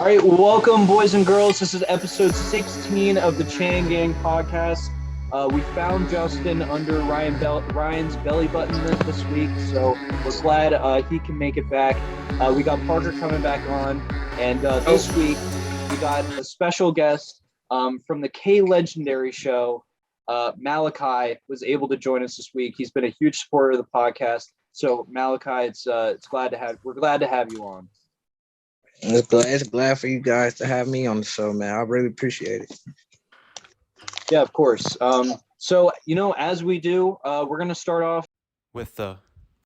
All right, welcome, boys and girls. This is episode 16 of the Chaingang podcast. We found Justin under Ryan's belly button this week, so we're glad he can make it back. We got Parker coming back on, and this week we got a special guest from the Legendary Show. Malachi was able to join us this week. He's been a huge supporter of the podcast. So Malachi, we're glad to have you on. It's glad for you guys to have me on the show, man. I really appreciate it. Yeah, of course. So, as we do, we're going to start off with the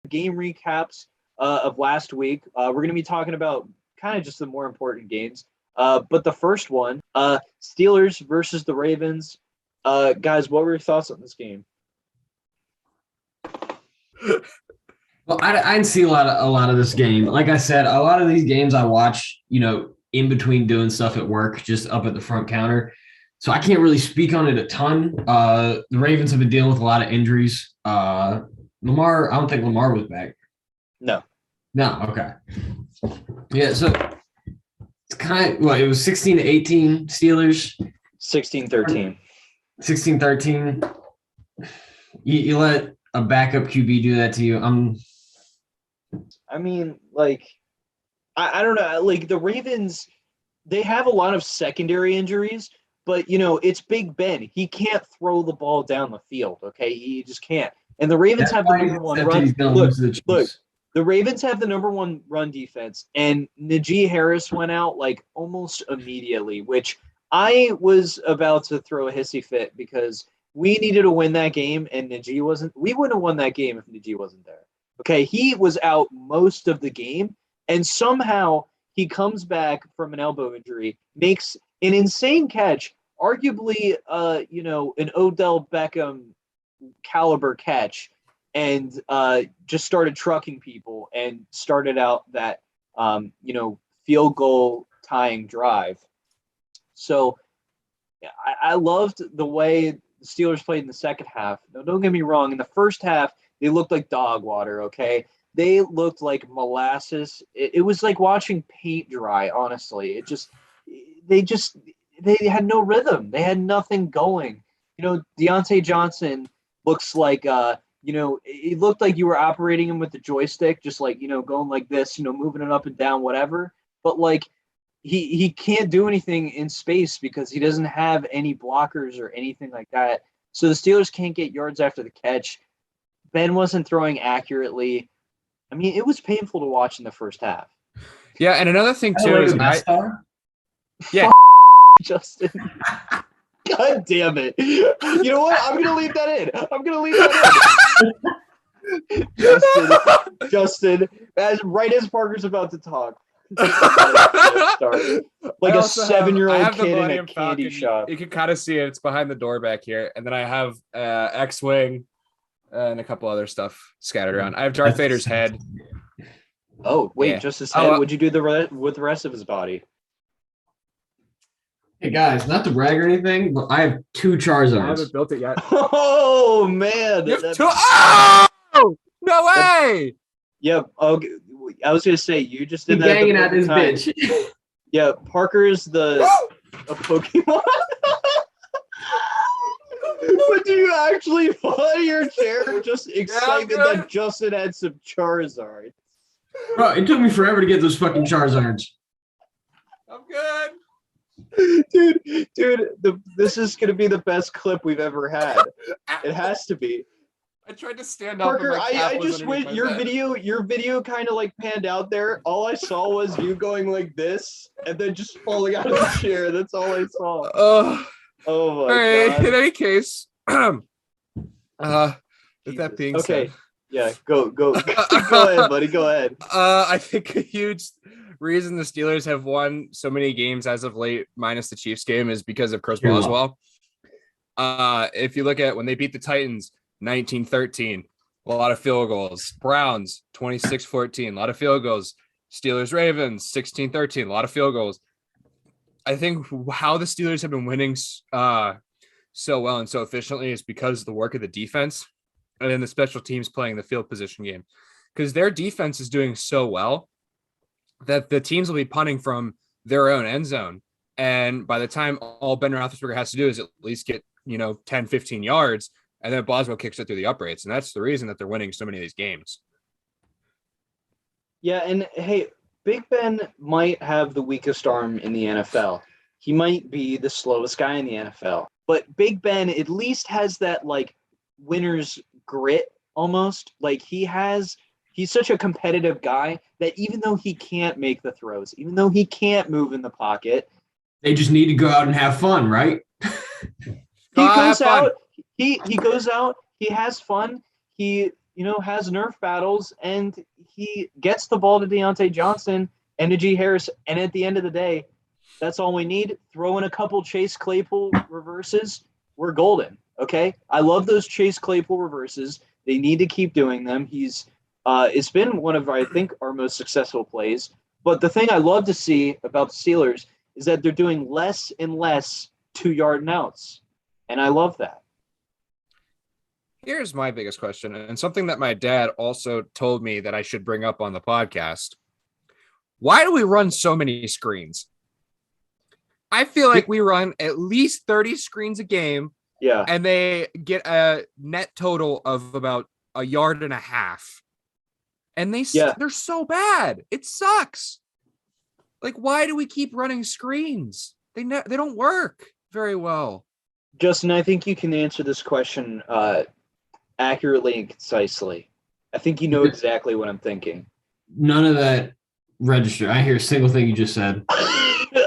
game recaps of last week. We're going to be talking about kind of just the more important games. But the first one, Steelers versus the Ravens. Guys, what were your thoughts on this game? Well, I didn't see a lot of this game. Like I said, a lot of these games I watch, in between doing stuff at work, just up at the front counter. So I can't really speak on it a ton. The Ravens have been dealing with a lot of injuries. Lamar, I don't think Lamar was back. No. Okay. Yeah, so it's kind of, it was 16-18 Steelers. 16-13. 16-13. You let a backup QB do that to you. I don't know. Like, the Ravens, they have a lot of secondary injuries, but, it's Big Ben. He can't throw the ball down the field, okay? He just can't. And the Ravens have the number one run. Look, the Ravens have the number one run defense, and Najee Harris went out, almost immediately, which I was about to throw a hissy fit because we needed to win that game, and Najee wasn't. We wouldn't have won that game if Najee wasn't there. Okay, he was out most of the game, and somehow he comes back from an elbow injury, makes an insane catch, arguably, an Odell Beckham caliber catch, and just started trucking people and started out that, field goal tying drive. So I loved the way the Steelers played in the second half. Now, don't get me wrong. In the first half, they looked like dog water, okay? They looked like molasses. It was like watching paint dry, honestly. They had no rhythm. They had nothing going. Deontay Johnson looks like, it looked like you were operating him with the joystick, just going like this, moving it up and down, whatever. But he can't do anything in space because he doesn't have any blockers or anything like that. So the Steelers can't get yards after the catch. Ben wasn't throwing accurately. I mean, it was painful to watch in the first half. Yeah, and another thing too is Justin. God damn it. You know what? I'm gonna leave that in. Justin, as Parker's about to talk. Like a 7-year-old kid in a candy shop. You can kind of see it. It's behind the door back here. And then I have X-Wing and a couple other stuff scattered around. I have Darth Vader's head. Oh, wait, yeah. Just his head? What'd you do with the rest of his body? Hey, guys, not to brag or anything, but I have 2 Charizards. I haven't built it yet. Oh, man. You have 2? Oh! No way! Yep. Oh, I was going to say, you just did that. Hanging out this bitch. Yeah, Parker's a Pokemon. But do you actually fall out of your chair just excited that Justin had some Charizard? Bro, it took me forever to get those fucking Charizards. I'm good. Dude, this is going to be the best clip we've ever had. It has to be. I tried to stand up. Parker, I just went your video kind of panned out there. All I saw was you going like this and then just falling out of the chair. That's all I saw. Oh my God. In any case, with that being said. Yeah, go ahead, buddy. Go ahead. I think a huge reason the Steelers have won so many games as of late, minus the Chiefs game, is because of Chris Boswell. If you look at when they beat the Titans, 19-13, a lot of field goals. Browns, 26-14, a lot of field goals. Steelers, Ravens, 16-13, a lot of field goals. I think how the Steelers have been winning so well and so efficiently is because of the work of the defense and then the special teams playing the field position game. Because their defense is doing so well that the teams will be punting from their own end zone. And by the time all Ben Roethlisberger has to do is at least get, 10, 15 yards, and then Boswell kicks it through the uprights. And that's the reason that they're winning so many of these games. Yeah, and hey, Big Ben might have the weakest arm in the NFL. He might be the slowest guy in the NFL. But Big Ben at least has that, like, winner's grit almost. Like, he's such a competitive guy that even though he can't make the throws, even though he can't move in the pocket, they just need to go out and have fun, right? He goes out, he goes out, he has fun, he has Nerf battles, and he gets the ball to Deontay Johnson and to G. Harris, and at the end of the day, that's all we need. Throw in a couple Chase Claypool reverses, we're golden, okay? I love those Chase Claypool reverses. They need to keep doing them. It's been one of, I think, our most successful plays, but the thing I love to see about the Steelers is that they're doing less and less 2-yard and outs. And I love that. Here's my biggest question, and something that my dad also told me that I should bring up on the podcast. Why do we run so many screens? I feel like we run at least 30 screens a game. Yeah. And they get a net total of about 1.5 yards. And they're so bad. It sucks. Like, why do we keep running screens? They don't work very well. Justin, I think you can answer this question accurately and concisely. I think you know exactly what I'm thinking. None of that register. I hear a single thing you just said.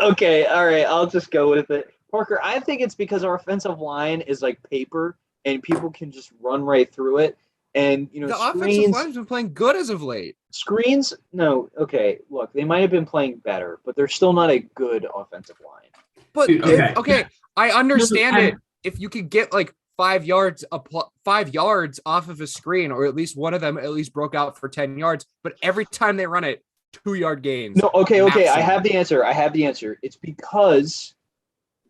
Okay, all right, I'll just go with it. Parker, I think it's because our offensive line is like paper and people can just run right through it. And, the offensive line's been playing good as of late. Screens, no, okay, look, they might have been playing better, but they're still not a good offensive line. But, okay, I understand it. If you could get like 5 yards off of a screen, or at least one of them at least broke out for 10 yards, but every time they run it, 2-yard gains. No, okay, I have the answer. It's because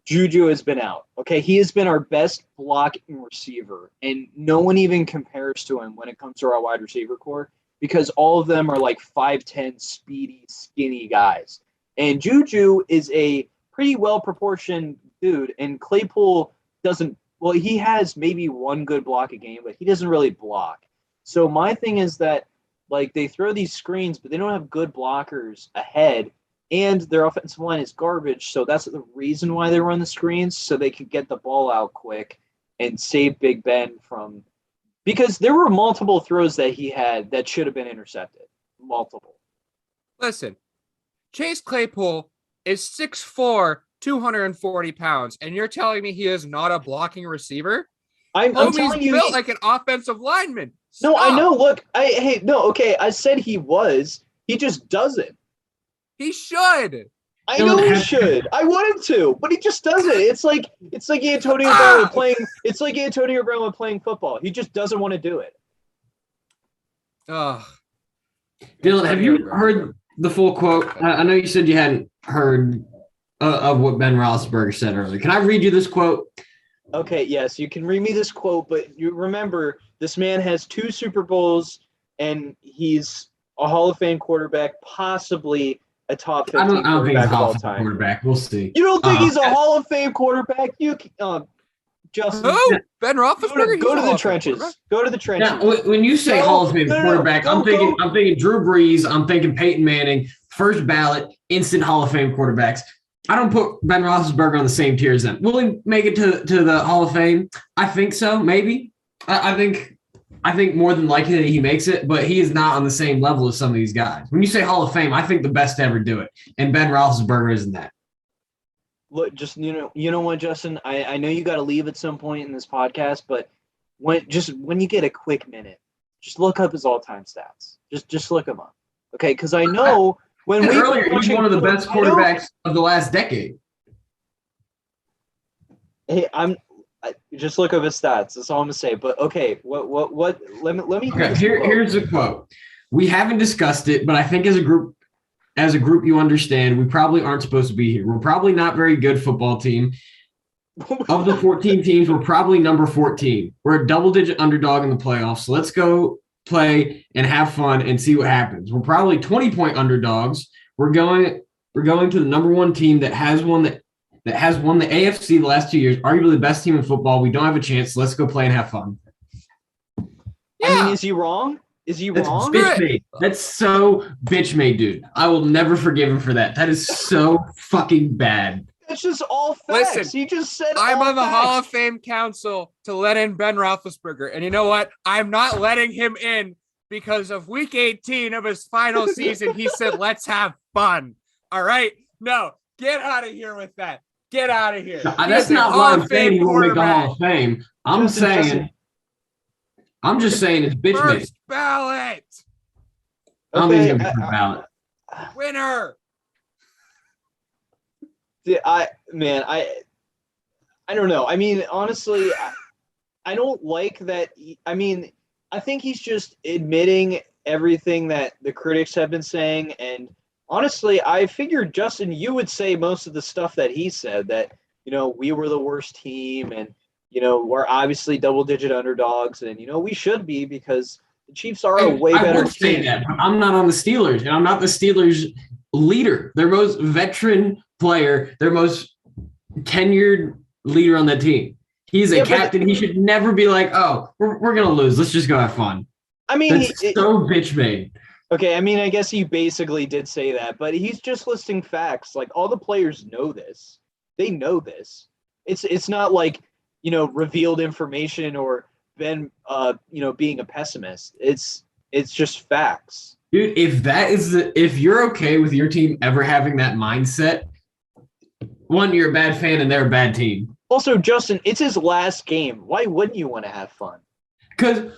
Juju has been out. Okay, he has been our best blocking receiver, and no one even compares to him when it comes to our wide receiver core because all of them are like 5'10", speedy, skinny guys. And Juju is a pretty well-proportioned dude, and Claypool doesn't – well, he has maybe one good block a game, but he doesn't really block. So my thing is that, like, they throw these screens, but they don't have good blockers ahead, and their offensive line is garbage, so that's the reason why they run the screens, so they can get the ball out quick and save Big Ben from – because there were multiple throws that he had that should have been intercepted. Multiple. Listen, Chase Claypool is 6'4", 240 pounds, and you're telling me he is not a blocking receiver? I'm telling you, built like an offensive lineman. Stop. No, I know. Look, I said he was. He just doesn't. He should. I know he should. I want him to, but he just doesn't. It's like Antonio Brown playing. It's like Antonio Brown playing football. He just doesn't want to do it. Dylan, have you heard the full quote? I know you said you hadn't heard of what Ben Roethlisberger said earlier. Can I read you this quote? Okay, yes, you can read me this quote, but you remember this man has 2 Super Bowls, and he's a Hall of Fame quarterback, possibly a top 15 I don't think he's a quarterback of Hall all of Fame time. quarterback. We'll see. You don't think he's a Hall of Fame quarterback? Justin. Who? Ben Roethlisberger? Go to the trenches. Go to the trenches. Now, when you say Hall of Fame quarterback, I'm thinking Drew Brees. I'm thinking Peyton Manning, first ballot, instant Hall of Fame quarterbacks. I don't put Ben Roethlisberger on the same tier as them. Will he make it to the Hall of Fame? I think so, maybe. I think more than likely he makes it, but he is not on the same level as some of these guys. When you say Hall of Fame, I think the best to ever do it, and Ben Roethlisberger isn't that. Look, just you know what, Justin? I know you got to leave at some point in this podcast, but when you get a quick minute, just look up his all-time stats. Just look him up, okay? Because I know. When we earlier, he's one of the best quarterbacks of the last decade. Hey, I just look up his stats. That's all I'm gonna say. But okay, what? Let me. Okay, here's a quote. We haven't discussed it, but I think as a group, you understand we probably aren't supposed to be here. We're probably not very good football team. Of the 14 teams, we're probably number 14. We're a double-digit underdog in the playoffs. So let's go play and have fun and see what happens. We're probably 20-point underdogs. We're going We're going to the number one team that has won the AFC the last 2 years, arguably the best team in football. We don't have a chance. So let's go play and have fun. Yeah. I mean, is he wrong? Is he That's wrong? bitch made. That's so bitch made, dude. I will never forgive him for that. That is so fucking bad. It's just all facts. Listen, he just said I'm all on the facts. Hall of Fame council to let in Ben Roethlisberger. And you know what? I'm not letting him in because of week 18 of his final season. He said, let's have fun. All right? No, get out of here with that. Get out of here. No, that's not why I'm saying you won't make the Hall of Fame. I'm just saying it's bitch made. First ballot. I'm even going to ballot. Winner. I don't know. I mean, honestly, I don't like that. I mean, I think he's just admitting everything that the critics have been saying. And honestly, I figured, Justin, you would say most of the stuff that he said, that, we were the worst team and, we're obviously double-digit underdogs. And, we should be because the Chiefs are a way better I would say team. that, but I'm not on the Steelers, and I'm not the Steelers' leader. Their most veteran player, their most tenured leader on that team. He's a captain. He should never be like, oh, we're going to lose. Let's just go have fun. I mean, that's so bitch made. Okay, I mean, I guess he basically did say that, but he's just listing facts. Like, all the players know this. They know this. It's not like, revealed information or Ben, being a pessimist. It's just facts. Dude, if you're okay with your team ever having that mindset, one, you're a bad fan and they're a bad team. Also, Justin, it's his last game. Why wouldn't you want to have fun? Because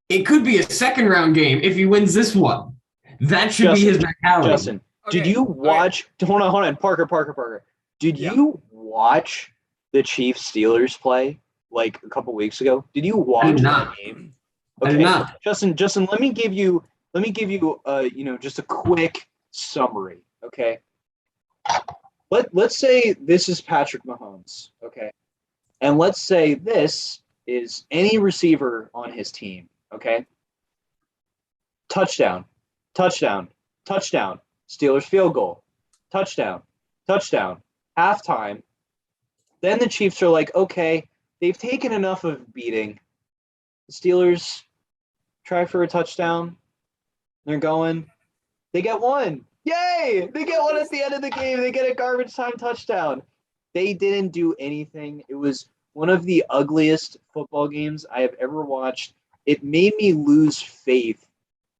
it could be a second round game if he wins this one. That should be his mentality. Justin, did you watch? Right. Hold on, Parker. Did you watch the Chiefs Steelers play like a couple weeks ago? Did you watch that game? Okay. I did not. Justin, let me give you just a quick summary. Okay. Let's say this is Patrick Mahomes. Okay. And let's say this is any receiver on his team. Okay. Touchdown. Steelers field goal. Touchdown. Halftime. Then the Chiefs are like, okay, they've taken enough of beating. The Steelers try for a touchdown. They're going. They get one. Yay! They get one at the end of the game. They get a garbage time touchdown. They didn't do anything. It was one of the ugliest football games I have ever watched. It made me lose faith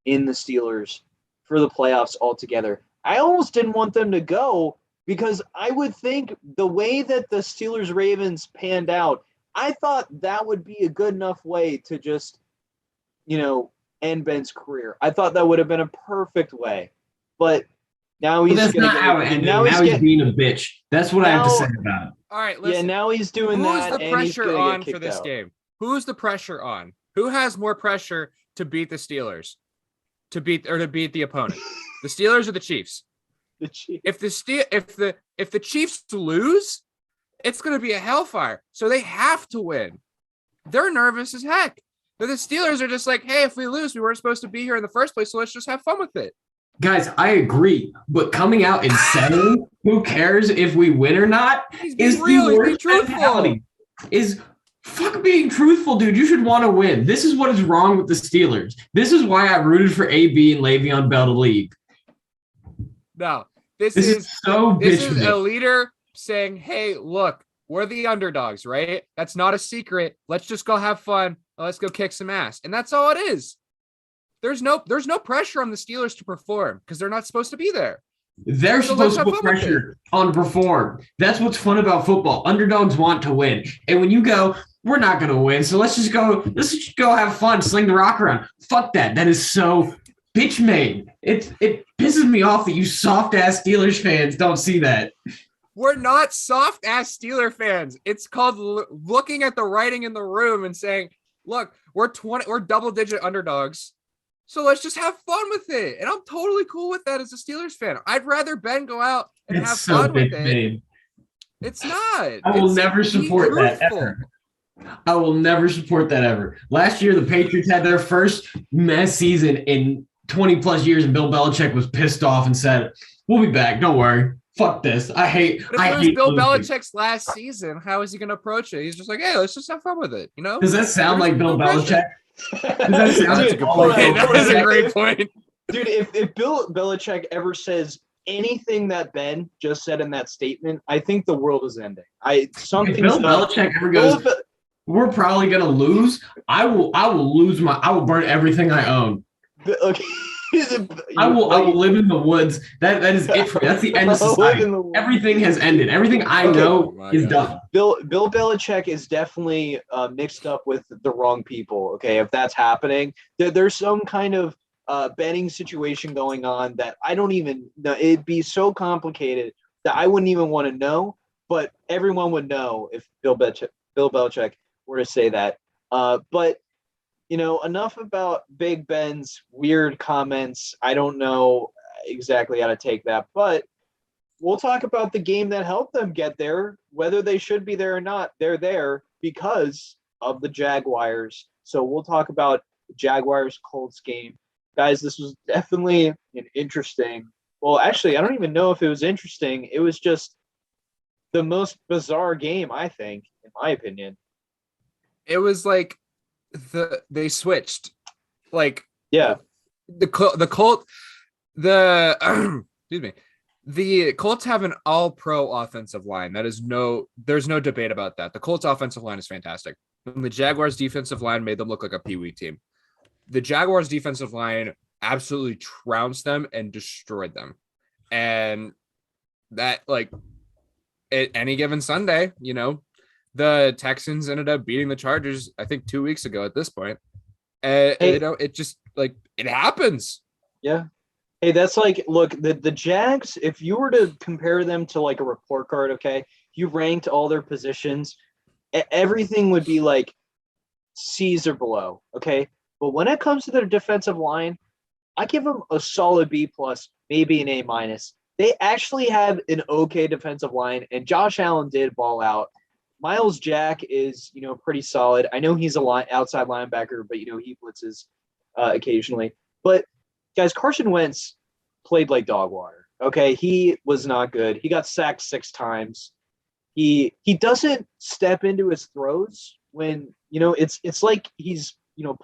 in the Steelers for the playoffs altogether. I almost didn't want them to go because I would think the way that the Steelers-Ravens panned out, I thought that would be a good enough way to just, end Ben's career. I thought that would have been a perfect way. But now he's that's not how it ended. Now he's being a bitch. That's what I have to say about it. All right, listen. Yeah, now he's doing that. Who's the pressure on for this out. game? Who's the pressure on? Who has more pressure to beat the Steelers? To beat the opponent? The Steelers or the Chiefs? The Chiefs. If the Chiefs lose, it's going to be a hellfire. So they have to win. They're nervous as heck. But the Steelers are just like, hey, if we lose, we weren't supposed to be here in the first place, so let's just have fun with it. Guys, I agree, but coming out and saying who cares if we win or not is the worst mentality. Is fuck being truthful, dude. You should want to win. This is what is wrong with the Steelers. This is why I rooted for AB and Le'Veon Bell to leave. No, this is a leader saying, hey, look, we're the underdogs, right? That's not a secret. Let's just go have fun. Let's go kick some ass. And that's all it is. There's no pressure on the Steelers to perform because they're not supposed to be there. They're supposed to put pressure on to perform. That's what's fun about football. Underdogs want to win. And when you go, we're not going to win, so let's just go have fun, sling the rock around. Fuck that. That is so bitch made. It pisses me off that you soft ass Steelers fans don't see that. We're not soft ass Steeler fans. It's called looking at the writing in the room and saying, look, we're double digit underdogs. So let's just have fun with it. And I'm totally cool with that as a Steelers fan. I'd rather Ben go out and have fun with it. It's not. I will never support that ever. I will never support that ever. Last year, the Patriots had their first mess season in 20 plus years, and Bill Belichick was pissed off and said, we'll be back. Don't worry. fuck this. I hate. But if I it was hate Bill losing. Belichick's last season, how is he going to approach it? He's just like, hey, let's just have fun with it. You know? Does that sound like Bill Belichick? Dude, That's a good hold point. on, That hold is on. a great point. Dude, if Bill Belichick ever says anything that Ben just said in that statement, I think the world is ending. If Bill Belichick ever goes, we're probably gonna lose. I will lose I will burn everything I own. Okay. I will live in the woods. That is it for me. That's the end of society. Everything has ended. Everything I know is done. Bill Belichick is definitely mixed up with the wrong people. Okay, if that's happening, there's some kind of betting situation going on that I don't even know. It'd be so complicated that I wouldn't even want to know, but everyone would know if Bill Belichick were to say that. But enough about Big Ben's weird comments. I don't know exactly how to take that, but we'll talk about the game that helped them get there. Whether they should be there or not, they're there because of the Jaguars. So we'll talk about the Jaguars-Colts game. Guys, this was definitely an interesting – well, actually, I don't even know if it was interesting. It was just the most bizarre game, I think, in my opinion. It was like they switched. Like, yeah. The excuse me. The Colts have an all-pro offensive line. There's no debate about that. The Colts offensive line is fantastic. And the Jaguars defensive line made them look like a peewee team. The Jaguars defensive line absolutely trounced them and destroyed them. And that, like, at any given Sunday, the Texans ended up beating the Chargers, I think 2 weeks ago at this point. It just, like, it happens. Yeah. Hey, that's like, look, the Jags, if you were to compare them to like a report card, okay, you ranked all their positions, everything would be like C's or below, okay? But when it comes to their defensive line, I give them a solid B+, maybe an A-. They actually have an okay defensive line, and Josh Allen did ball out. Miles Jack is, pretty solid. I know he's outside linebacker, but, he blitzes occasionally. But, guys, Carson Wentz played like dog water, okay? He was not good. He got sacked 6 times. He doesn't step into his throws when, it's like he's,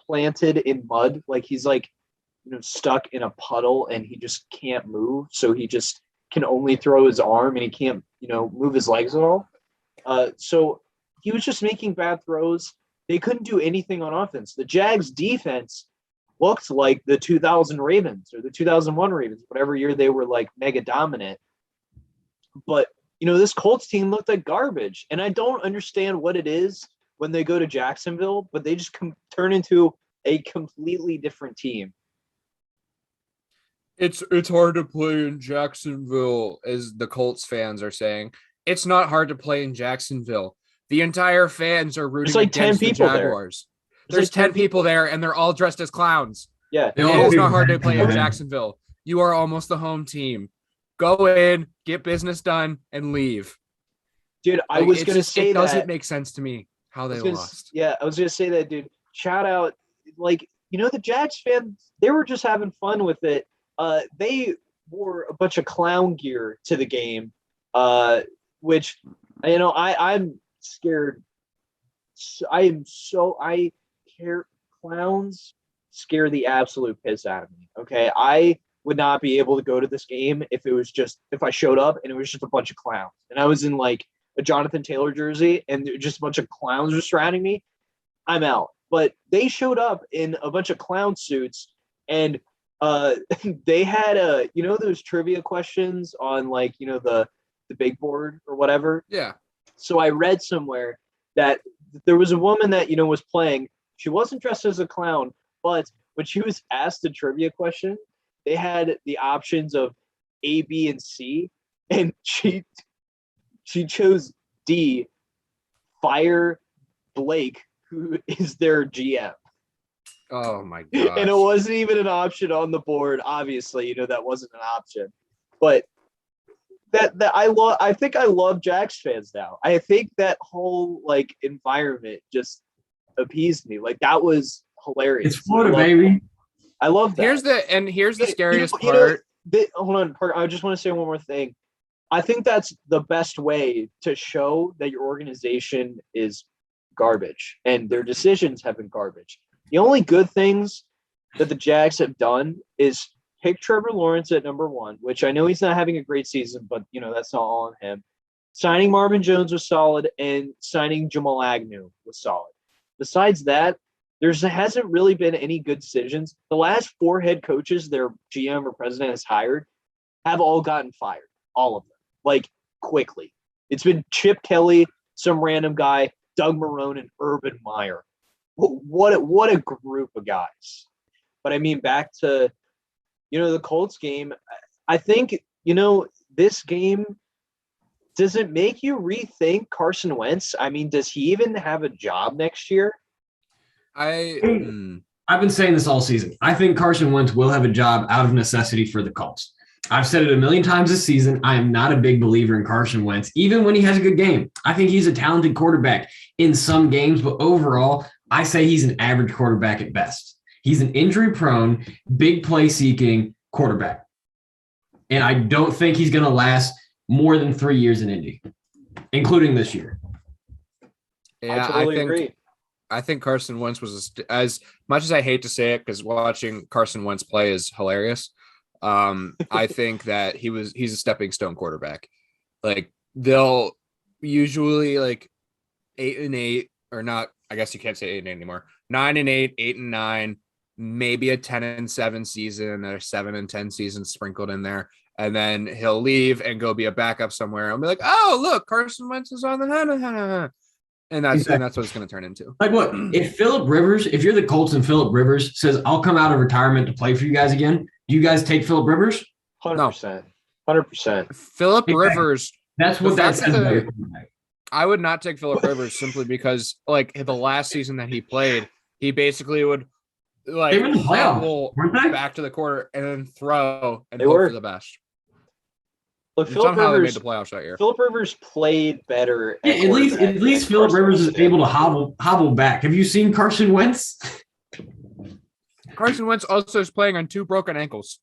planted in mud. Like he's like, stuck in a puddle and he just can't move. So he just can only throw his arm and he can't, move his legs at all. So he was just making bad throws. They couldn't do anything on offense. The Jags defense looked like the 2000 Ravens or the 2001 Ravens, whatever year they were like mega dominant. But, this Colts team looked like garbage. And I don't understand what it is when they go to Jacksonville, but they just turn into a completely different team. It's hard to play in Jacksonville, as the Colts fans are saying. It's not hard to play in Jacksonville. The entire fans are rooting like against 10 the people Jaguars. There's like 10 people there, and they're all dressed as clowns. Yeah. It's not hard to play in Jacksonville. You are almost the home team. Go in, get business done, and leave. Dude, I was going to say that. It doesn't make sense to me how they lost. Yeah, I was going to say that, dude. Shout out. Like, the Jags fans, they were just having fun with it. They wore a bunch of clown gear to the game, which, I'm scared. Clowns scare the absolute piss out of me. Okay. I would not be able to go to this game if I showed up and it was just a bunch of clowns and I was in like a Jonathan Taylor jersey and just a bunch of clowns were surrounding me. I'm out. But they showed up in a bunch of clown suits and they had those trivia questions on like, the big board or whatever. Yeah. So I read somewhere that there was a woman that, was playing. She wasn't dressed as a clown, but when she was asked a trivia question, they had the options of A, B, and C. And she chose D, fire Blake, who is their GM. Oh my god! And it wasn't even an option on the board. Obviously, that wasn't an option. But I think I love Jags fans now. I think that whole like environment just appeased me. Like that was hilarious. It's Florida, baby. I love that. Here's the scariest part. Hold on, I just want to say one more thing. I think that's the best way to show that your organization is garbage and their decisions have been garbage. The only good things that the Jags have done is pick Trevor Lawrence at number 1, which I know he's not having a great season, but that's not all on him. Signing Marvin Jones was solid, and signing Jamal Agnew was solid. Besides that, there hasn't really been any good decisions. The last 4 head coaches their GM or president has hired have all gotten fired, all of them, like quickly. It's been Chip Kelly, some random guy, Doug Marrone, and Urban Meyer. What a group of guys. But I mean, back to the Colts game. I think this game. Does it make you rethink Carson Wentz? I mean, does he even have a job next year? I've been saying this all season. I think Carson Wentz will have a job out of necessity for the Colts. I've said it a million times this season. I am not a big believer in Carson Wentz, even when he has a good game. I think he's a talented quarterback in some games, but overall, I say he's an average quarterback at best. He's an injury-prone, big play-seeking quarterback. And I don't think he's going to last more than 3 years in Indy, including this year. Yeah, I totally agree. I think Carson Wentz was as much as I hate to say it, because watching Carson Wentz play is hilarious. I think that he's a stepping stone quarterback. Like they'll usually like 8-8 or not. I guess you can't say 8-8 anymore. 9-8, 8-9, maybe a 10-7 season or 7-10 season sprinkled in there. And then he'll leave and go be a backup somewhere. I'll be like, oh, look, Carson Wentz is on the and that's what it's going to turn into. Like what? If you're the Colts and Phillip Rivers says, I'll come out of retirement to play for you guys again, do you guys take Phillip Rivers? 100%. 100%. Phillip Rivers. That's what that says. I would not take Phillip Rivers simply because, like, the last season that he played, he basically would like they were in the playoffs, back to the quarter and then throw and hope for the best. Look, somehow they made the playoffs that year. Phillip Rivers played better. At least Phillip Rivers is able to hobble back. Have you seen Carson Wentz? Carson Wentz also is playing on 2 broken ankles,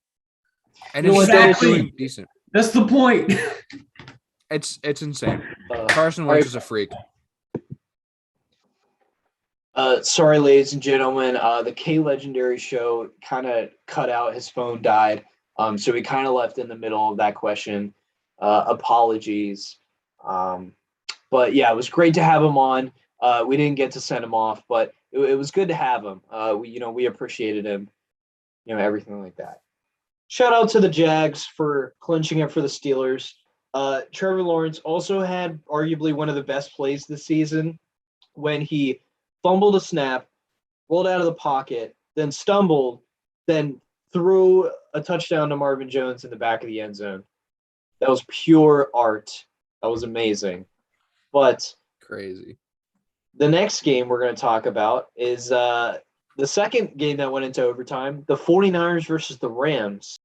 and it's still doing decent. That's the point. It's insane. Carson Wentz is a freak. Sorry, ladies and gentlemen. The K Legendary show kind of cut out. His phone died. So we kind of left in the middle of that question. Apologies. But yeah, it was great to have him on. We didn't get to send him off, but it was good to have him. We appreciated him, everything like that. Shout out to the Jags for clinching it for the Steelers. Trevor Lawrence also had arguably one of the best plays this season when he fumbled a snap, rolled out of the pocket, then stumbled, then threw a touchdown to Marvin Jones in the back of the end zone. That was pure art. That was amazing. But crazy. The next game we're going to talk about is the second game that went into overtime, the 49ers versus the Rams.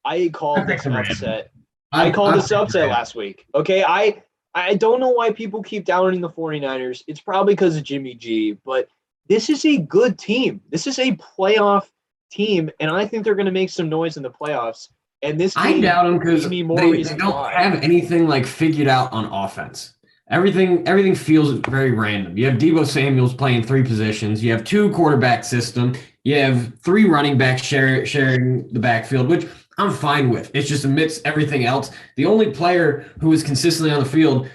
I called this upset. I called this upset last week. Okay, I don't know why people keep doubting the 49ers. It's probably because of Jimmy G, but this is a good team. This is a playoff team, and I think they're going to make some noise in the playoffs. And this I doubt them because they don't why. have anything like figured out on offense. Everything feels very random. You have Deebo Samuel's playing 3 positions. You have 2 quarterback system. You have 3 running backs sharing the backfield, which I'm fine with. It's just amidst everything else. The only player who is consistently on the field,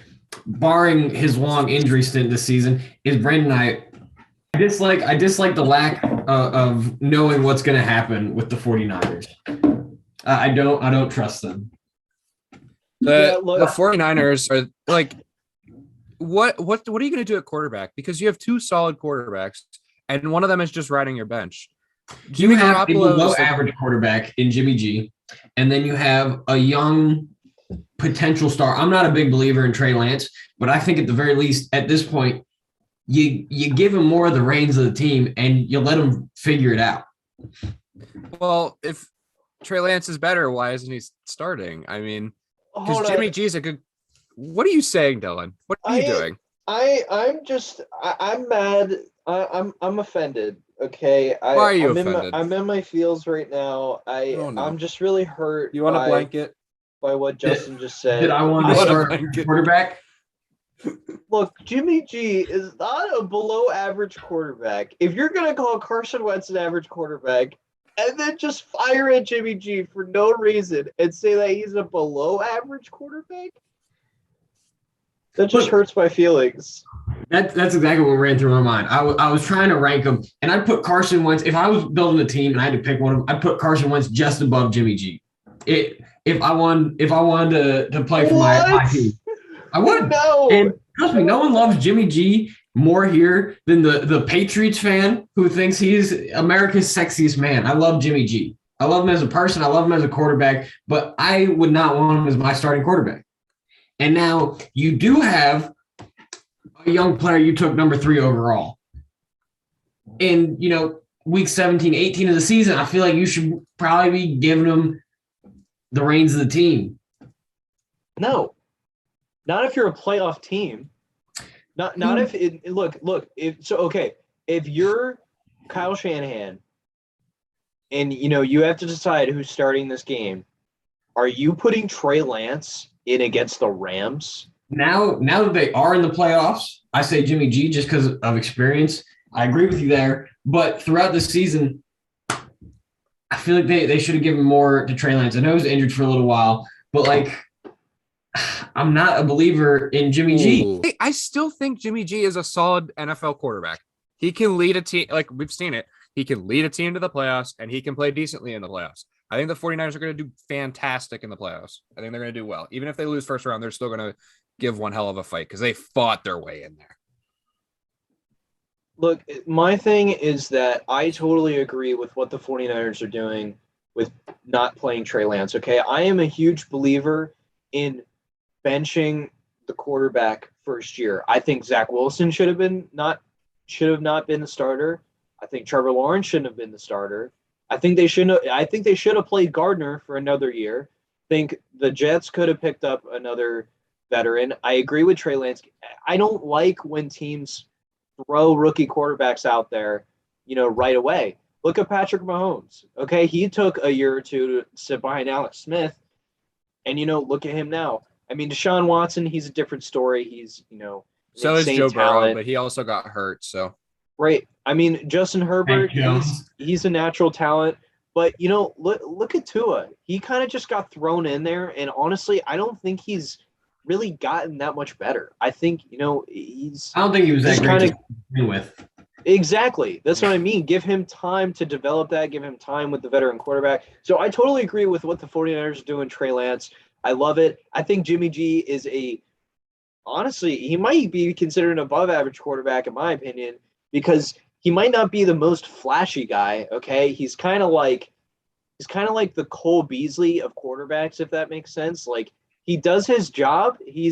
barring his long injury stint this season, is Brandon Knight. I dislike the lack of knowing what's going to happen with the 49ers. I don't trust them. The 49ers are like, what are you going to do at quarterback? Because you have 2 solid quarterbacks, and one of them is just riding your bench. You have a below average quarterback in Jimmy G, and then you have a young potential star. I'm not a big believer in Trey Lance, but I think at the very least, at this point, you give him more of the reins of the team, and you let him figure it out. Well, if Trey Lance is better, why isn't he starting? I mean, because Jimmy G is a good. What are you saying, Dylan? What are you doing? I'm mad. I'm offended. Okay. Why are you offended? I'm in my feels right now. I'm just really hurt. You want a blanket? by what Justin just said. Did I want to start quarterback? Look, Jimmy G is not a below average quarterback. If you're going to call Carson Wentz an average quarterback and then just fire at Jimmy G for no reason and say that he's a below average quarterback, that just hurts my feelings. That's exactly what ran through my mind. I was trying to rank them, and I'd put Carson Wentz. If I was building a team and I had to pick one of them, I'd put Carson Wentz just above Jimmy G. If I wanted to play for my team, I would. No. And trust me, no one loves Jimmy G more here than the Patriots fan who thinks he's America's sexiest man. I love Jimmy G. I love him as a person. I love him as a quarterback, but I would not want him as my starting quarterback. And now you do have a young player you took number 3 overall. In, week 17, 18 of the season, I feel like you should probably be giving him the reins of the team. No. Not if you're a playoff team. Not if it if you're Kyle Shanahan and you have to decide who's starting this game, are you putting Trey Lance in against the Rams? Now that they are in the playoffs, I say Jimmy G just because of experience. I agree with you there. But throughout the season, I feel like they should have given more to Trey Lance. I know he was injured for a little while, but I'm not a believer in Jimmy G. I still think Jimmy G is a solid NFL quarterback. He can lead a team, like we've seen it. He can lead a team to the playoffs, and he can play decently in the playoffs. I think the 49ers are going to do fantastic in the playoffs. I think they're going to do well. Even if they lose first round, they're still going to give one hell of a fight because they fought their way in there. Look, my thing is that I totally agree with what the 49ers are doing with not playing Trey Lance, okay? I am a huge believer in benching the quarterback first year. I think Zach Wilson should have not been the starter. I think Trevor Lawrence shouldn't have been the starter. I think they should have played Gardner for another year. I think the Jets could have picked up another veteran. I agree with Trey Lance. I don't like when teams throw rookie quarterbacks out there, right away. Look at Patrick Mahomes. Okay, he took a year or two to sit behind Alex Smith, and look at him now. I mean, Deshaun Watson, he's a different story. He's so is Joe Burrow, but he also got hurt. So right. I mean, Justin Herbert, he's a natural talent. But, look at Tua. He kind of just got thrown in there. And honestly, I don't think he's really gotten that much better. I think, I don't think he was that great to begin with. Exactly. That's what I mean. Give him time to develop that. Give him time with the veteran quarterback. So I totally agree with what the 49ers are doing, Trey Lance. I love it. I think Jimmy G is honestly, he might be considered an above average quarterback in my opinion, because he might not be the most flashy guy, okay? He's kind of like the Cole Beasley of quarterbacks, if that makes sense. Like, he does his job. He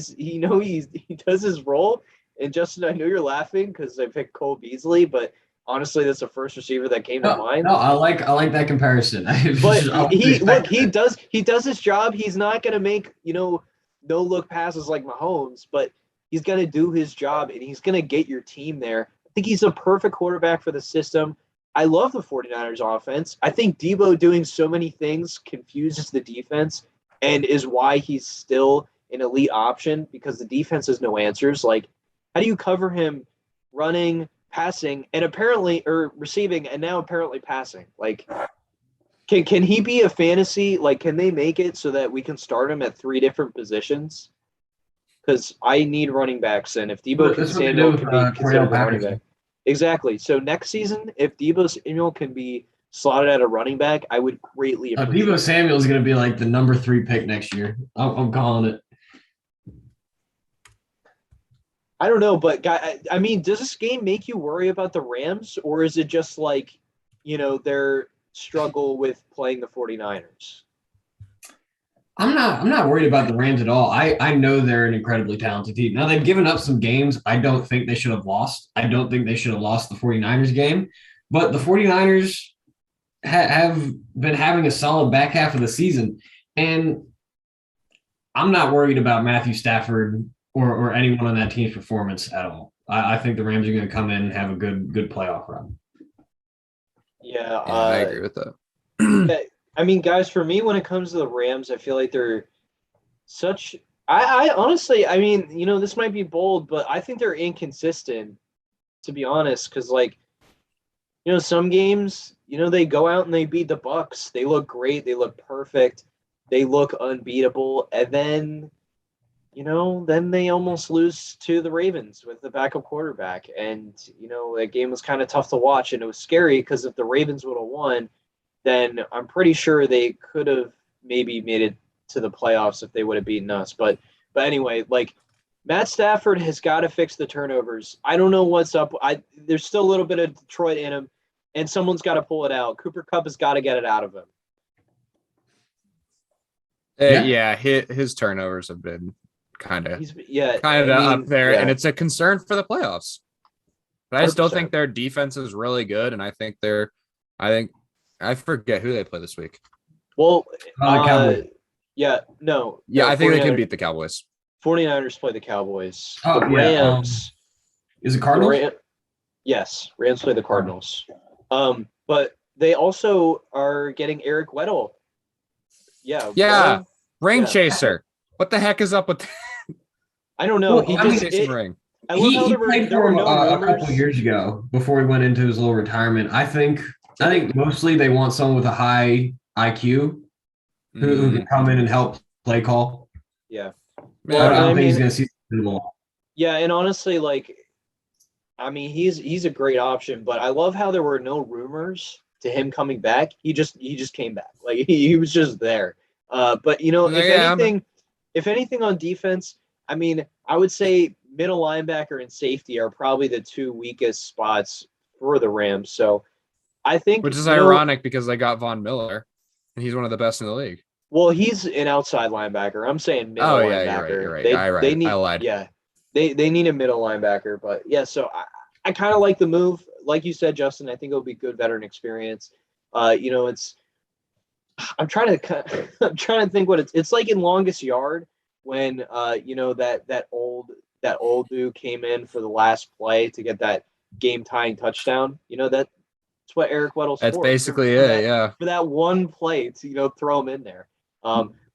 does his role. And Justin, I know you're laughing because I picked Cole Beasley, but honestly, that's the first receiver that came to mind. No, I like that comparison. But he does his job. He's not gonna make no look passes like Mahomes, but he's gonna do his job and he's gonna get your team there. I think he's a perfect quarterback for the system. I love the 49ers offense. I think Debo doing so many things confuses the defense and is why he's still an elite option, because the defense has no answers. Like, how do you cover him running, passing, and receiving, and now apparently passing? Like, can he be a fantasy? Like, can they make it so that we can start him at 3 different positions? Because I need running backs, and if Debo Samuel can be considered a running back. Exactly. So next season, if Debo Samuel can be slotted at a running back, I would greatly appreciate Debo Samuel is going to be like the number 3 pick next year. I'm calling it. I don't know, but I mean, does this game make you worry about the Rams, or is it just like, their struggle with playing the 49ers? I'm not worried about the Rams at all. I know they're an incredibly talented team. Now, they've given up some games I don't think they should have lost. I don't think they should have lost the 49ers game, but the 49ers have been having a solid back half of the season, and I'm not worried about Matthew Stafford or anyone on that team's performance at all. I think the Rams are going to come in and have a good playoff run. Yeah, I agree with that. I mean, guys, for me, when it comes to the Rams, I feel like they're I honestly, I mean, this might be bold, but I think they're inconsistent, to be honest, because some games, they go out and they beat the Bucks. They look great. They look perfect. They look unbeatable. And then they almost lose to the Ravens with the backup quarterback. And, that game was kind of tough to watch. And it was scary because if the Ravens would have won, then I'm pretty sure they could have maybe made it to the playoffs if they would have beaten us. But anyway, Matt Stafford has got to fix the turnovers. I don't know what's up. There's still a little bit of Detroit in him, and someone's got to pull it out. Cooper Kupp has got to get it out of him. His turnovers have been kind of up there, yeah. and it's a concern for the playoffs. But I 100%. still think their defense is really good, and I forget who they play this week. Well, Cowboys. Yeah, no. I think they can beat the Cowboys. 49ers play the Cowboys. Oh, the Rams. Is it Cardinals? Yes, Rams play the Cardinals. But they also are getting Eric Weddle. Yeah. Yeah. Weddle? Ring chaser. What the heck is up with that? I don't know. Ring. I love how He played for him a couple years ago before he went into his little retirement. I think mostly they want someone with a high IQ who can come in and help play call. Yeah. Well, I don't think he's going to see the ball. Yeah, and honestly, he's a great option, but I love how there were no rumors to him coming back. He just came back. He was just there. But if anything on defense, I would say middle linebacker and safety are probably the two weakest spots for the Rams. So I think, which is ironic because they got Von Miller, and he's one of the best in the league. Well, he's an outside linebacker. I'm saying middle linebacker. You're right. I lied. Yeah, they need a middle linebacker, but yeah. So I kind of like the move, like you said, Justin. I think it'll be good veteran experience. It's. I'm trying to think what it's like in Longest Yard when that old dude came in for the last play to get that game tying touchdown. That's what Eric Weddle's That's for. basically it. Yeah. For that one play to throw him in there.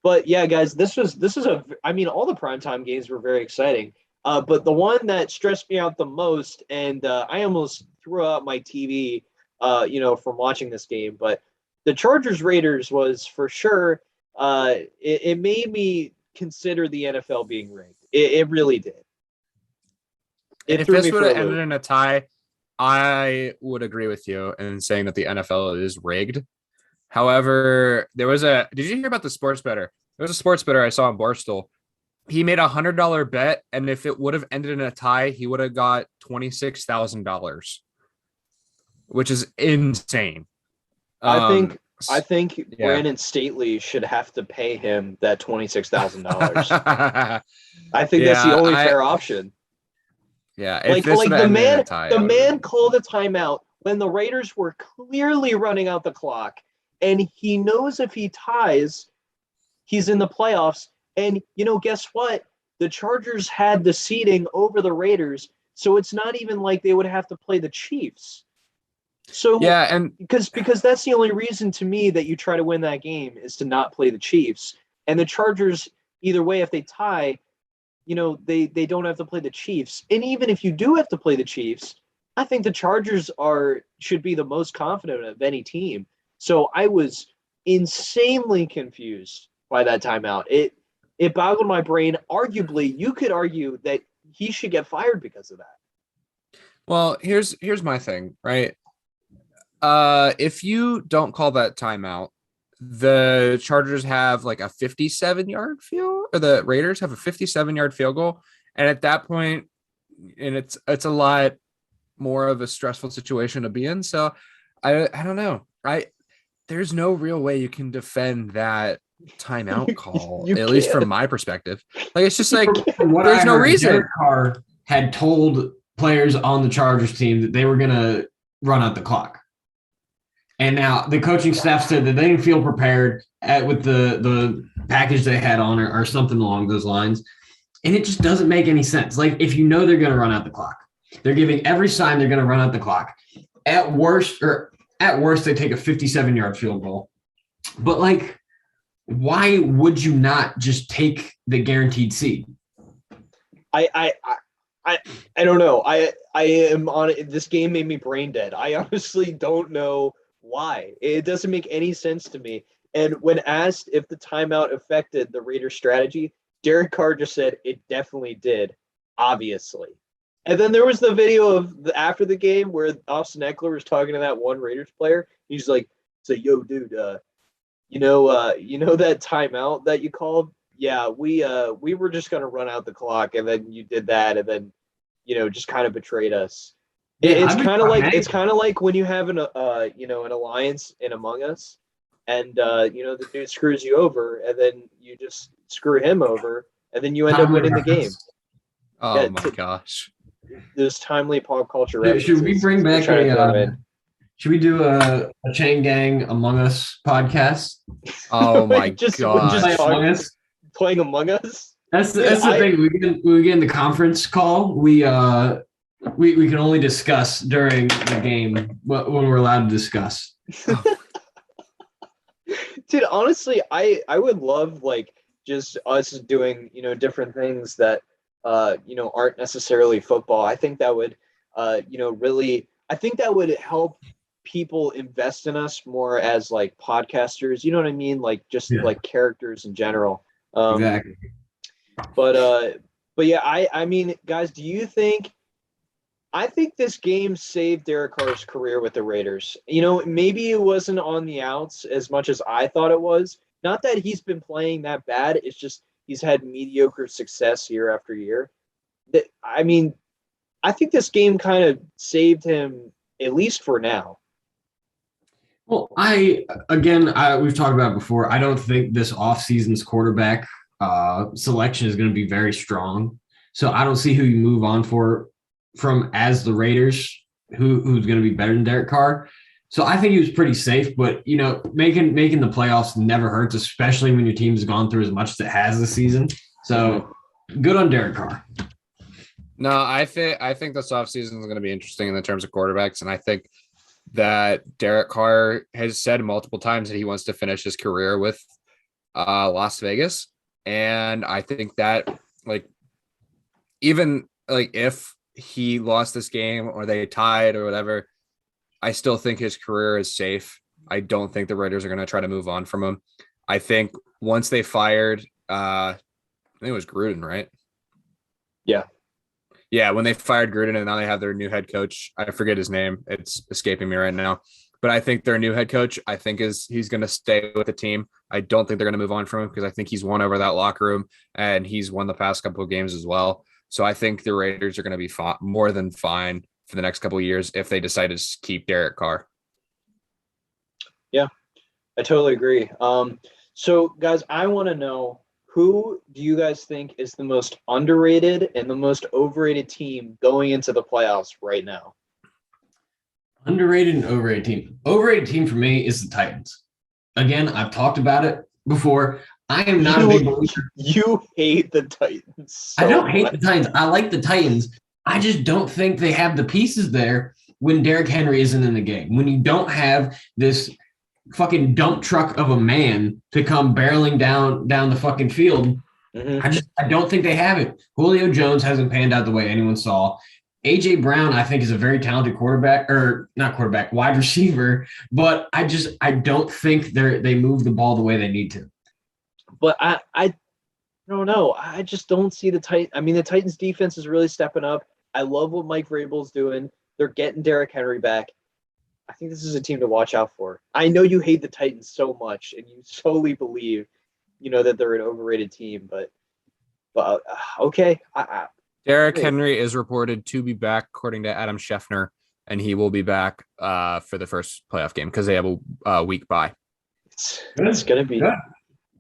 But yeah, guys, this is all the primetime games were very exciting. But the one that stressed me out the most, and I almost threw out my TV, from watching this game, but the Chargers Raiders was for sure. It made me consider the NFL being rigged. It really did. If this would have ended in a tie, I would agree with you in saying that the NFL is rigged. However, did you hear about the sports bettor? There was a sports bettor I saw on Barstool. He made $100 bet, and if it would have ended in a tie, he would have got $26,000, which is insane. I think Brandon Staley should have to pay him that $26,000. I think that's the only fair option. Yeah, the man called a timeout when the Raiders were clearly running out the clock, and he knows if he ties, he's in the playoffs. And guess what? The Chargers had the seeding over the Raiders, so it's not even like they would have to play the Chiefs. So and because that's the only reason to me that you try to win that game is to not play the Chiefs. And the Chargers, either way, if they tie, they don't have to play the Chiefs. And even if you do have to play the Chiefs, I think the Chargers should be the most confident of any team. So I was insanely confused by that timeout. It boggled my brain. Arguably, you could argue that he should get fired because of that. Well, here's my thing, right? If you don't call that timeout, the Chargers have like a 57-yard field, or the Raiders have a 57-yard field goal. And at that point, and it's a lot more of a stressful situation to be in. So I don't know. There's no real way you can defend that timeout call, at least from my perspective. It's just like there's no reason. Derek Carr had told players on the Chargers team that they were going to run out the clock. And now the coaching staff said that they didn't feel prepared with the package they had on or something along those lines. And it just doesn't make any sense. If you know they're going to run out the clock, they're giving every sign they're going to run out the clock. At worst, they take a 57-yard field goal. But why would you not just take the guaranteed seed? I don't know. I am on it. This game made me brain dead. I honestly don't know why. It doesn't make any sense to me. And when asked if the timeout affected the Raiders' strategy, Derek Carr just said it definitely did, obviously. And then there was the video of after the game where Austin Eckler was talking to that one Raiders player. He's like, yo, dude, you know that timeout that you called? Yeah, we were just gonna run out the clock, and then you did that, and then just kind of betrayed us. It's kind of like when you have an alliance in Among Us, and the dude screws you over, and then you just screw him over, and then you end up winning the game. Oh my gosh! There's timely pop culture. Should we bring back should we do a Chaingang Among Us podcast? Oh my gosh! Playing Among Us. That's the thing. We get in the conference call. We can only discuss during the game when we're allowed to discuss. Dude, honestly, I would love just us doing different things that aren't necessarily football. I think that would really. I think that would help people invest in us more as podcasters. You know what I mean? Characters in general. Exactly. But yeah, I mean, guys, do you think? I think this game saved Derek Carr's career with the Raiders. Maybe it wasn't on the outs as much as I thought it was. Not that he's been playing that bad. It's just he's had mediocre success year after year. I mean, I think this game kind of saved him, at least for now. Well, we've talked about it before. I don't think this offseason's quarterback selection is going to be very strong. So I don't see who you move on from as the Raiders, who's going to be better than Derek Carr. So I think he was pretty safe, but making the playoffs never hurts, especially when your team's gone through as much as it has this season. So good on Derek Carr. No, I think this offseason is going to be interesting in the terms of quarterbacks, and I think that Derek Carr has said multiple times that he wants to finish his career with Las Vegas, and I think that even if he lost this game or they tied or whatever, I still think his career is safe. I don't think the Raiders are going to try to move on from him. I think once they fired, I think it was Gruden, right? Yeah. Yeah, when they fired Gruden and now they have their new head coach. I forget his name. It's escaping me right now. But I think their new head coach, he's going to stay with the team. I don't think they're going to move on from him because I think he's won over that locker room and he's won the past couple of games as well. So I think the Raiders are going to be more than fine for the next couple of years if they decide to keep Derek Carr. Yeah, I totally agree. So, guys, I want to know, who do you guys think is the most underrated and the most overrated team going into the playoffs right now? Underrated and overrated team. Overrated team for me is the Titans. Again, I've talked about it before. I am not a big believer. You hate the Titans. I don't hate the Titans. I like the Titans. I just don't think they have the pieces there when Derrick Henry isn't in the game. When you don't have this fucking dump truck of a man to come barreling down the fucking field. Mm-hmm. I don't think they have it. Julio Jones hasn't panned out the way anyone saw. AJ Brown, I think, is a very talented wide receiver, but I don't think they move the ball the way they need to. But I don't know. I just don't see the Titans. I mean, the Titans defense is really stepping up. I love what Mike Vrabel's doing. They're getting Derrick Henry back. I think this is a team to watch out for. I know you hate the Titans so much, and you solely believe, that they're an overrated team. But okay. Derrick Henry is reported to be back, according to Adam Schefter, and he will be back for the first playoff game because they have a week bye. It's gonna be. Good.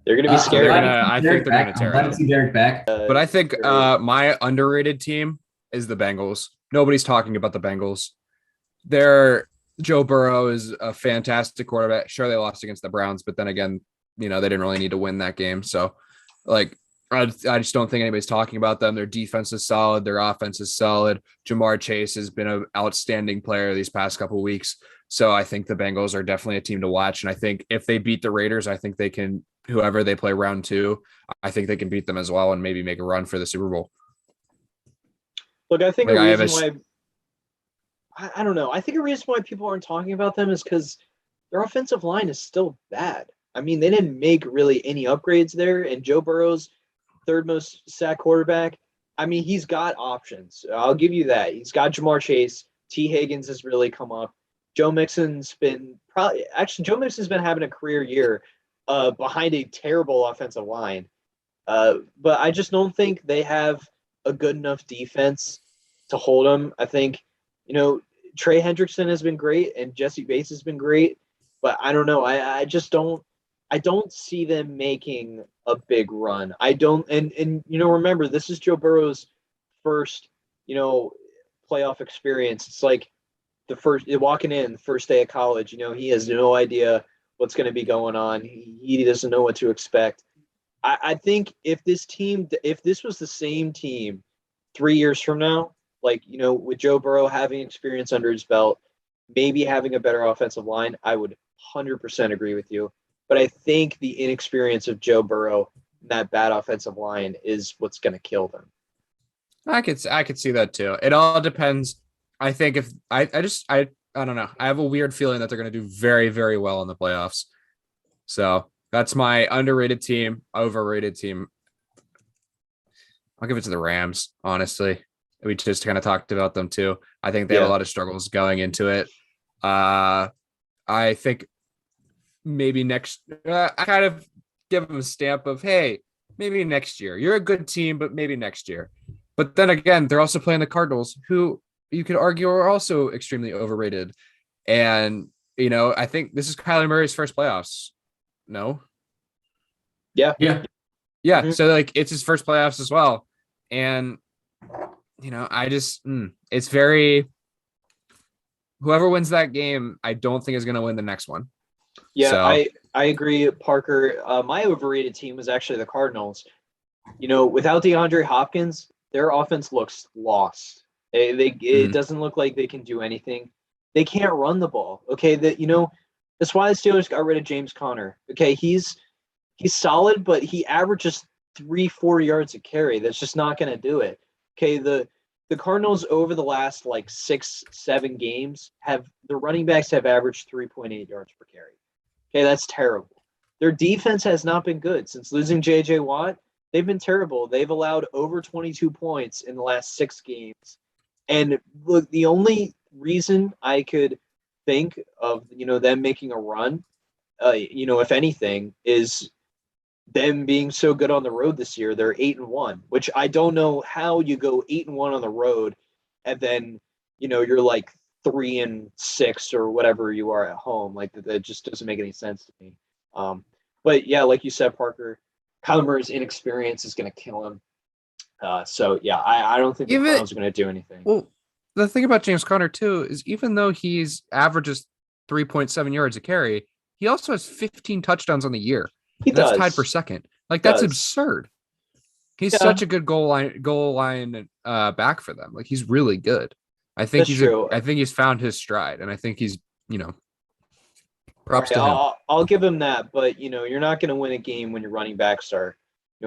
They're gonna be scared. I think they're gonna tear it. Glad to see Derek back. But I think my underrated team is the Bengals. Nobody's talking about the Bengals. Joe Burrow is a fantastic quarterback. Sure, they lost against the Browns, but then again, they didn't really need to win that game. So, I just don't think anybody's talking about them. Their defense is solid. Their offense is solid. Jamar Chase has been an outstanding player these past couple of weeks. So I think the Bengals are definitely a team to watch. And I think if they beat the Raiders, I think they can whoever they play round 2, I think they can beat them as well and maybe make a run for the Super Bowl. Look, I think Like, a reason why I don't know. I think a reason why people aren't talking about them is because their offensive line is still bad. I mean, they didn't make really any upgrades there, and Joe Burrow's third most sack quarterback. I mean, he's got options. I'll give you that. He's got Jamar Chase. T. Higgins has really come up. Joe Mixon's been Joe Mixon's been having a career year behind a terrible offensive line. But I just don't think they have a good enough defense to hold them. I think, Trey Hendrickson has been great and Jesse Bates has been great, but I don't know. I just don't see them making a big run. I don't, and remember, this is Joe Burrow's first, playoff experience. It's like walking in the first day of college, he has no idea what's going to be going on. He doesn't know what to expect. I think if this was the same team 3 years from now, like, with Joe Burrow having experience under his belt, maybe having a better offensive line, I would 100% agree with you. But I think the inexperience of Joe Burrow and that bad offensive line is what's going to kill them. I could see that too. It all depends. I think if I don't know. I have a weird feeling that they're going to do very, very well in the playoffs. So that's my underrated team, overrated team. I'll give it to the Rams, honestly. We just kind of talked about them too. I think they have a lot of struggles going into it. I think maybe I kind of give them a stamp of, hey, maybe next year. You're a good team, but maybe next year. But then again, they're also playing the Cardinals, who you could argue are also extremely overrated. And, I think this is Kyler Murray's first playoffs. No? Yeah. Yeah. Mm-hmm. So it's his first playoffs as well. And, I just, it's very, whoever wins that game, I don't think is going to win the next one. Yeah, so. I agree, Parker. My overrated team was actually the Cardinals. Without DeAndre Hopkins, their offense looks lost. It doesn't look like they can do anything. They can't run the ball. Okay, that's why the Steelers got rid of James Conner. Okay, he's solid, but he averages 3-4 yards a carry. That's just not going to do it. Okay, the Cardinals over the last 6-7 games the running backs have averaged 3.8 yards per carry. Okay, that's terrible. Their defense has not been good since losing J.J. Watt. They've been terrible. They've allowed over 22 points in the last 6 games. And look, the only reason I could think of, them making a run, if anything, is them being so good on the road this year. They're 8-1, which I don't know how you go 8-1 on the road and then, you're 3-6 or whatever you are at home. That just doesn't make any sense to me. But yeah, like you said, Parker, Kyler Murray's inexperience is going to kill him. So yeah, I don't think the Browns are going to do anything. Well, the thing about James Conner too is even though he's averages 3.7 yards a carry, he also has 15 touchdowns on the year. That's tied for second. That's absurd. He's such a good goal line back for them. He's really good. I think I think he's found his stride, and I think he's props to him. I'll give him that, but you're not going to win a game when your running backs are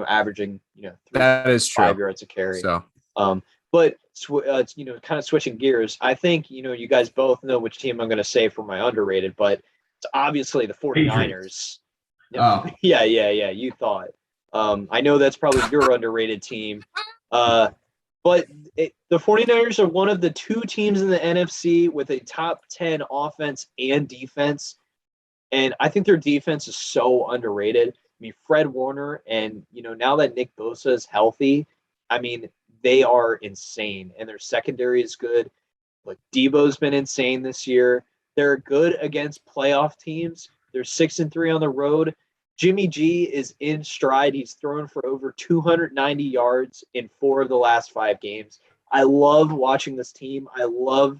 averaging 5 yards a carry. So but kind of switching gears, I think you guys both know which team I'm going to say for my underrated, but it's obviously the 49ers. Oh. Yeah, you thought. I know that's probably your underrated team. But the 49ers are one of the 2 teams in the NFC with a top 10 offense and defense. And I think their defense is so underrated. I mean, Fred Warner and, now that Nick Bosa is healthy, I mean, they are insane. And their secondary is good. Like, Debo's been insane this year. They're good against playoff teams. They're 6-3 on the road. Jimmy G is in stride. He's thrown for over 290 yards in 4 of the last 5 games. I love watching this team. I love,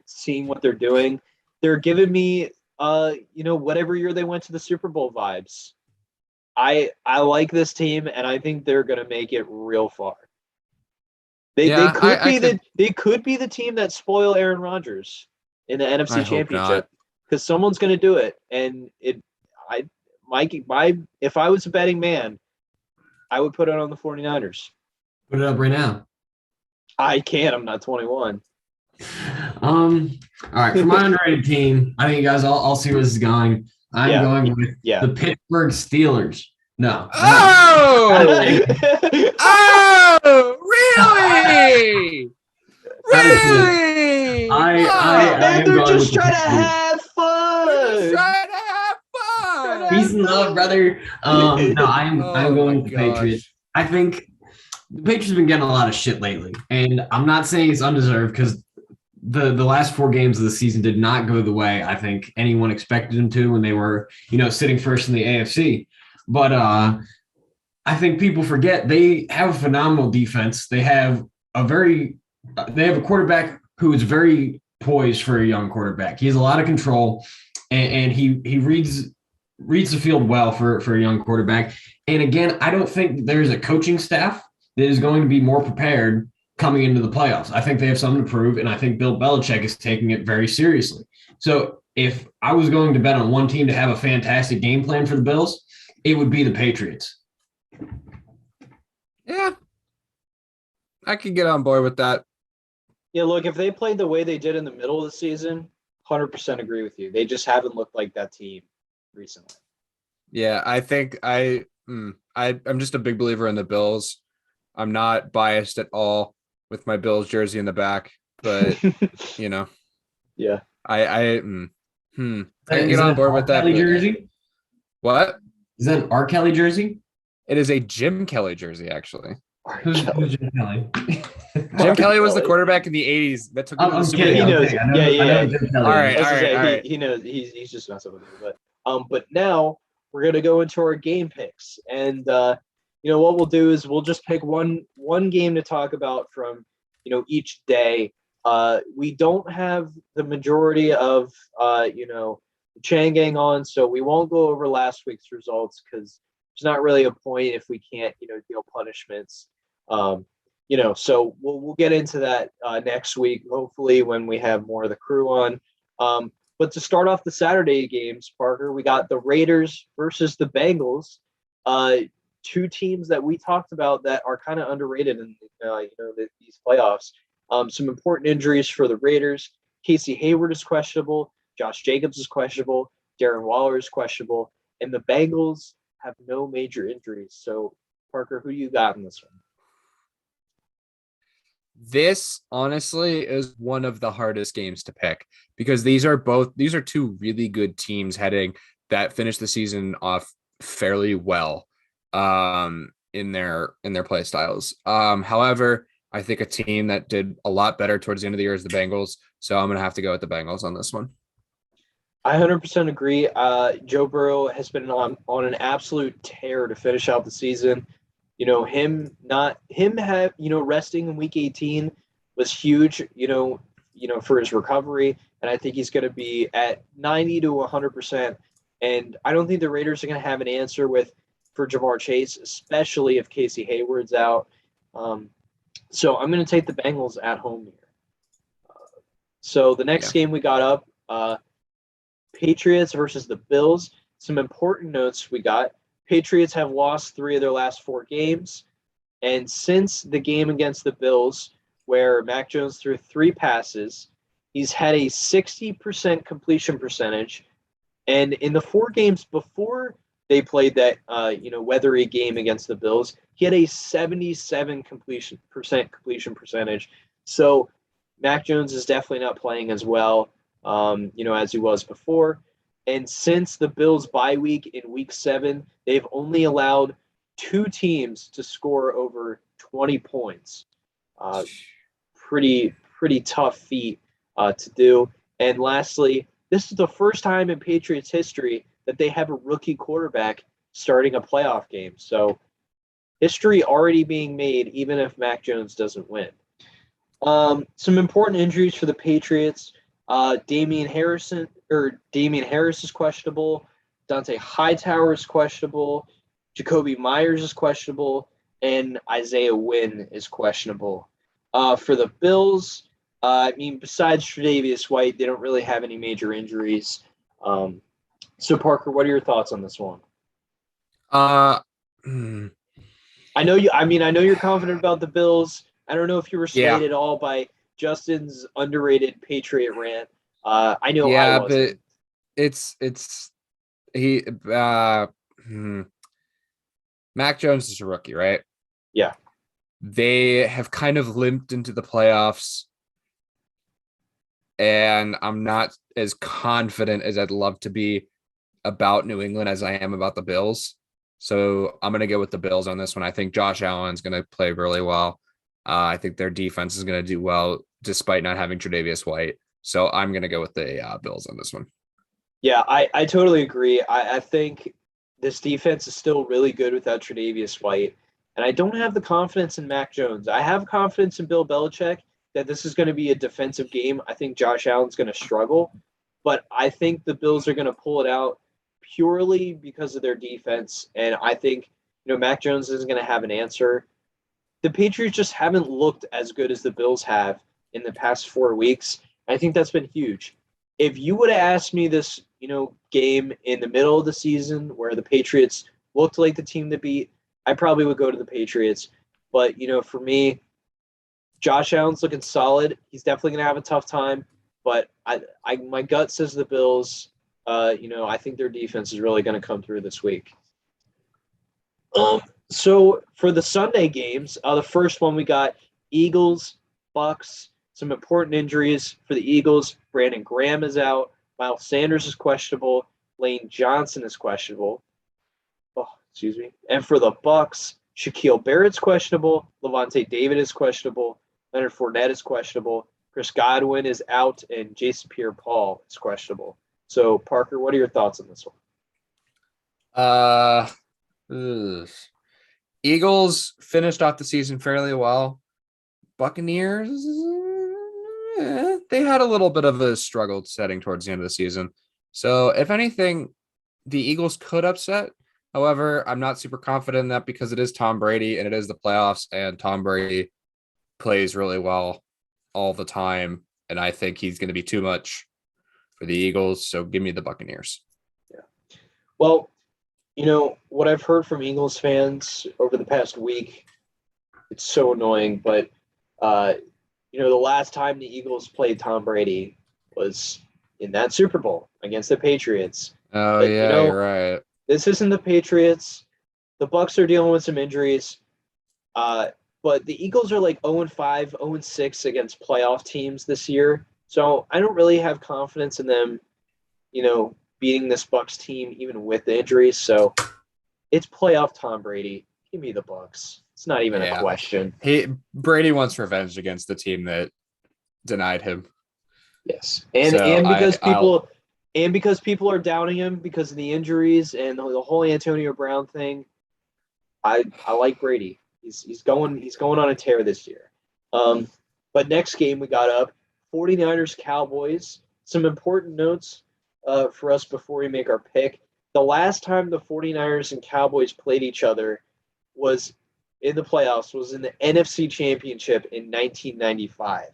seeing what they're doing. They're giving me, whatever year they went to the Super Bowl vibes. I like this team, and I think they're going to make it real far. They could be the team that spoil Aaron Rodgers in the NFC Championship, because someone's going to do it, and if I was a betting man, I would put it on the 49ers. Put it up right now. I can't. I'm not 21. All right, for my underrated team, I think you guys all see where this is going. I'm going with the Pittsburgh Steelers. No. Oh! Oh! Really? Really? Man, they're just trying to have fun. Peace and love, brother. No, I'm going with the Patriots. I think the Patriots have been getting a lot of shit lately, and I'm not saying it's undeserved because the last 4 games of the season did not go the way I think anyone expected them to when they were, sitting first in the AFC. But I think people forget they have a phenomenal defense. They have a quarterback who is very poised for a young quarterback. He has a lot of control, and he reads the field well for a young quarterback. And again, I don't think there's a coaching staff that is going to be more prepared coming into the playoffs. I think they have something to prove, and I think Bill Belichick is taking it very seriously. So if I was going to bet on one team to have a fantastic game plan for the Bills, it would be the Patriots. Yeah. I could get on board with that. Yeah, look, if they played the way they did in the middle of the season, 100% agree with you. They just haven't looked like that team recently. Yeah, I think I'm just a big believer in the Bills. I'm not biased at all with my Bills jersey in the back, but Yeah. I can get on board with that. Kelly jersey? What? Is that an R. Kelly jersey? It is a Jim Kelly jersey, actually. Who's Jim Kelly? Jim Kelly was the quarterback in the 80s that took him to the Super Bowl. He knows. All right. He knows. He's just messing with me. But now we're gonna go into our game picks, and what we'll do is we'll just pick one game to talk about from each day. We don't have the majority of Chaingang on, so we won't go over last week's results because there's not really a point if we can't deal punishments. So we'll get into that next week, hopefully when we have more of the crew on. But to start off the Saturday games, Parker, we got the Raiders versus the Bengals. 2 teams that we talked about that are kind of underrated in these playoffs. Some important injuries for the Raiders. Casey Hayward is questionable. Josh Jacobs is questionable. Darren Waller is questionable. And the Bengals have no major injuries. So, Parker, who do you got in this one? This honestly is one of the hardest games to pick because these are 2 really good teams that finished the season off fairly well in their play styles. However, I think a team that did a lot better towards the end of the year is the Bengals. So I'm going to have to go with the Bengals on this one. I 100% agree. Joe Burrow has been on an absolute tear to finish out the season. Resting in week 18 was huge, for his recovery. And I think he's going to be at 90 to 100%. And I don't think the Raiders are going to have an answer for Jamar Chase, especially if Casey Hayward's out. So I'm going to take the Bengals at home here. So the next game we got up, Patriots versus the Bills. Some important notes we got. Patriots have lost 3 of their last 4 games. And since the game against the Bills, where Mac Jones threw 3 passes, he's had a 60% completion percentage. And in the 4 games before they played that, weathery game against the Bills, he had a 77% completion percentage. So Mac Jones is definitely not playing as well, as he was before. And since the Bills' bye week in week 7, they've only allowed 2 teams to score over 20 points. Pretty tough feat to do. And lastly, this is the first time in Patriots history that they have a rookie quarterback starting a playoff game. So history already being made, even if Mac Jones doesn't win. Some important injuries for the Patriots. Damian Harris is questionable. Dante Hightower is questionable. Jacoby Myers is questionable. And Isaiah Wynn is questionable. For the Bills, besides Tre'Davious White, they don't really have any major injuries. So, Parker, what are your thoughts on this one? Hmm, I know you. I mean, I know you're confident about the Bills. I don't know if you were yeah, swayed at all by Justin's underrated Patriot rant. I know I yeah, but wasn't. it's he. Hmm. Mac Jones is a rookie, right? Yeah. They have kind of limped into the playoffs, and I'm not as confident as I'd love to be about New England as I am about the Bills. So I'm going to go with the Bills on this one. I think Josh Allen's going to play really well. I think their defense is going to do well despite not having Tre'Davious White. So I'm going to go with the Bills on this one. Yeah, I totally agree. I think this defense is still really good without Tre'Davious White. And I don't have the confidence in Mac Jones. I have confidence in Bill Belichick that this is going to be a defensive game. I think Josh Allen's going to struggle, but I think the Bills are going to pull it out purely because of their defense. And I think, Mac Jones isn't going to have an answer. The Patriots just haven't looked as good as the Bills have in the past 4 weeks. I think that's been huge. If you would have asked me this, game in the middle of the season where the Patriots looked like the team to beat, I probably would go to the Patriots. But, for me, Josh Allen's looking solid. He's definitely going to have a tough time. But my gut says the Bills. I think their defense is really going to come through this week. So for the Sunday games, the first one we got Eagles, Bucks, some important injuries for the Eagles. Brandon Graham is out. Miles Sanders is questionable. Lane Johnson is questionable. Oh, excuse me. And for the Bucks, Shaquille Barrett's questionable. Levante David is questionable. Leonard Fournette is questionable. Chris Godwin is out, and Jason Pierre-Paul is questionable. So, Parker, what are your thoughts on this one? Ugh. Eagles finished off the season fairly well. Buccaneers, they had a little bit of a struggle setting towards the end of the season. So, if anything, the Eagles could upset. However, I'm not super confident in that because it is Tom Brady and it is the playoffs, and Tom Brady plays really well all the time. And I think he's going to be too much for the Eagles. So, give me the Buccaneers. Yeah. Well, what I've heard from Eagles fans over the past week, it's so annoying, but the last time the Eagles played Tom Brady was in that Super Bowl against the Patriots. Oh, But, yeah, you're right. this isn't the Patriots. The Bucks are dealing with some injuries. But the Eagles are like 0-5, 0-6 against playoff teams this year. So I don't really have confidence in them, beating this Bucks team even with the injuries. So it's playoff Tom Brady. Give me the Bucks. It's not even a question. Brady wants revenge against the team that denied him. Yes, and because people are doubting him because of the injuries and the whole Antonio Brown thing. I like Brady. He's going on a tear this year. But next game we got up 49ers Cowboys. Some important notes for us before we make our pick. The last time the 49ers and Cowboys played each other was in the playoffs, was in the NFC Championship in 1995.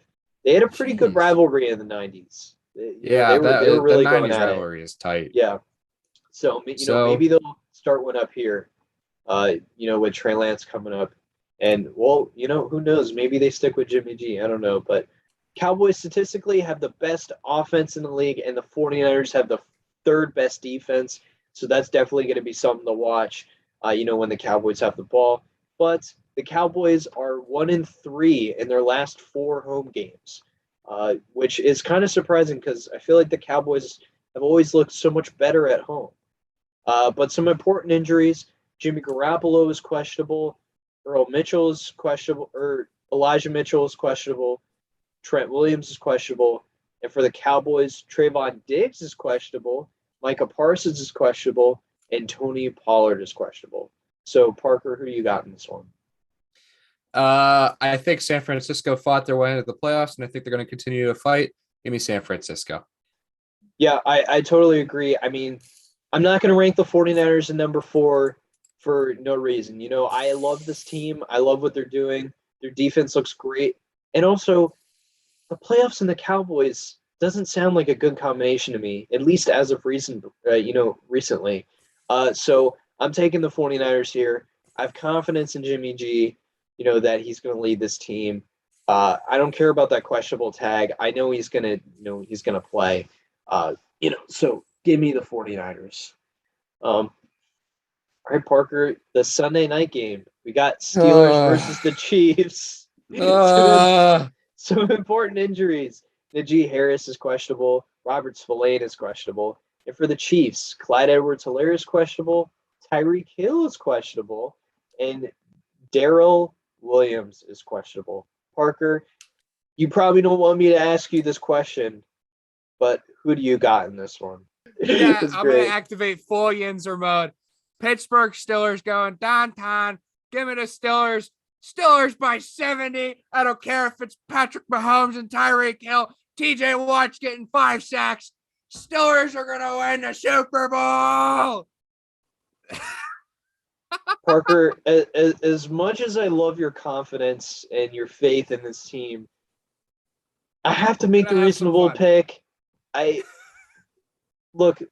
They had a pretty good rivalry in the 90s. They were really the 90s going at rivalry is tight. Yeah. So maybe they'll start one up here. With Trey Lance coming up. And, who knows? Maybe they stick with Jimmy G. I don't know. But Cowboys statistically have the best offense in the league, and the 49ers have the third best defense. So that's definitely going to be something to watch, when the Cowboys have the ball. But the Cowboys are 1-3 in their last 4 home games, which is kind of surprising because I feel like the Cowboys have always looked so much better at home. But some important injuries. Jimmy Garoppolo is questionable. Earl Mitchell is questionable. Or Elijah Mitchell is questionable. Trent Williams is questionable. And for the Cowboys, Trayvon Diggs is questionable. Micah Parsons is questionable. And Tony Pollard is questionable. So, Parker, who you got in this one? I think San Francisco fought their way into the playoffs, and I think they're going to continue to fight. Give me San Francisco. Yeah, I totally agree. I mean, I'm not going to rank the 49ers in number 4 for no reason. I love this team. I love what they're doing. Their defense looks great. And also, the playoffs and the Cowboys doesn't sound like a good combination to me, at least as of recently. So I'm taking the 49ers here. I have confidence in Jimmy G, that he's going to lead this team. I don't care about that questionable tag. I know he's going to play. So give me the 49ers. All right, Parker, the Sunday night game. We got Steelers versus the Chiefs. Some important injuries. Najee Harris is questionable. Robert Spillane is questionable. And for the Chiefs, Clyde Edwards-Helaire is questionable. Tyreek Hill is questionable. And Darrell Williams is questionable. Parker, you probably don't want me to ask you this question, but who do you got in this one? Yeah, I'm going to activate full Yinzer mode. Pittsburgh Steelers going downtown. Give me the Steelers. Steelers by 70. I don't care if it's Patrick Mahomes and Tyreek Hill. TJ Watt's getting 5 sacks. Steelers are going to win the Super Bowl. Parker, as much as I love your confidence and your faith in this team, I have to make the reasonable pick. Look,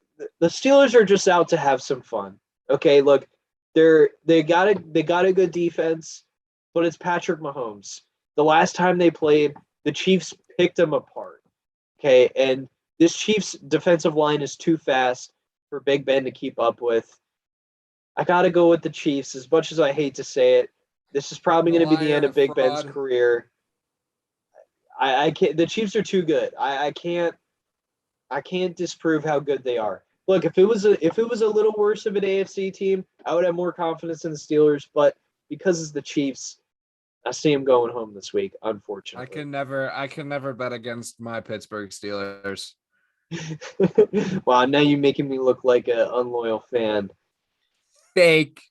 the Steelers are just out to have some fun. Okay, look, they got a good defense, but it's Patrick Mahomes. The last time they played, the Chiefs picked them apart. Okay, and this Chiefs defensive line is too fast for Big Ben to keep up with. I got to go with the Chiefs, as much as I hate to say it. This is probably going to be the end of Big Ben's career. I can't. The Chiefs are too good. I can't disprove how good they are. Look, if it was a little worse of an AFC team, I would have more confidence in the Steelers. But because it's the Chiefs, I see them going home this week. Unfortunately, I can never bet against my Pittsburgh Steelers. Wow, now you're making me look like an unloyal fan. Fake.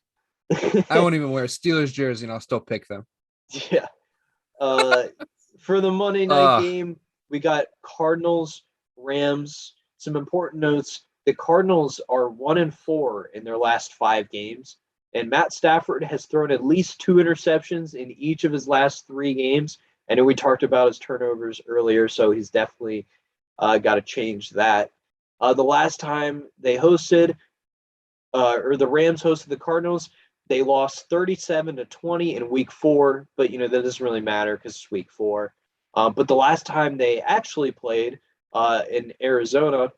I won't even wear a Steelers jersey, and I'll still pick them. Yeah. For the Monday night game, we got Cardinals, Rams. Some important notes. The Cardinals are 1-4 in their last 5 games, and Matt Stafford has thrown at least 2 interceptions in each of his last 3 games. I know we talked about his turnovers earlier, so he's definitely got to change that. The last time they hosted, or the Rams hosted the Cardinals, they lost 37-20 in week 4, but that doesn't really matter because it's week 4. But the last time they actually played in Arizona,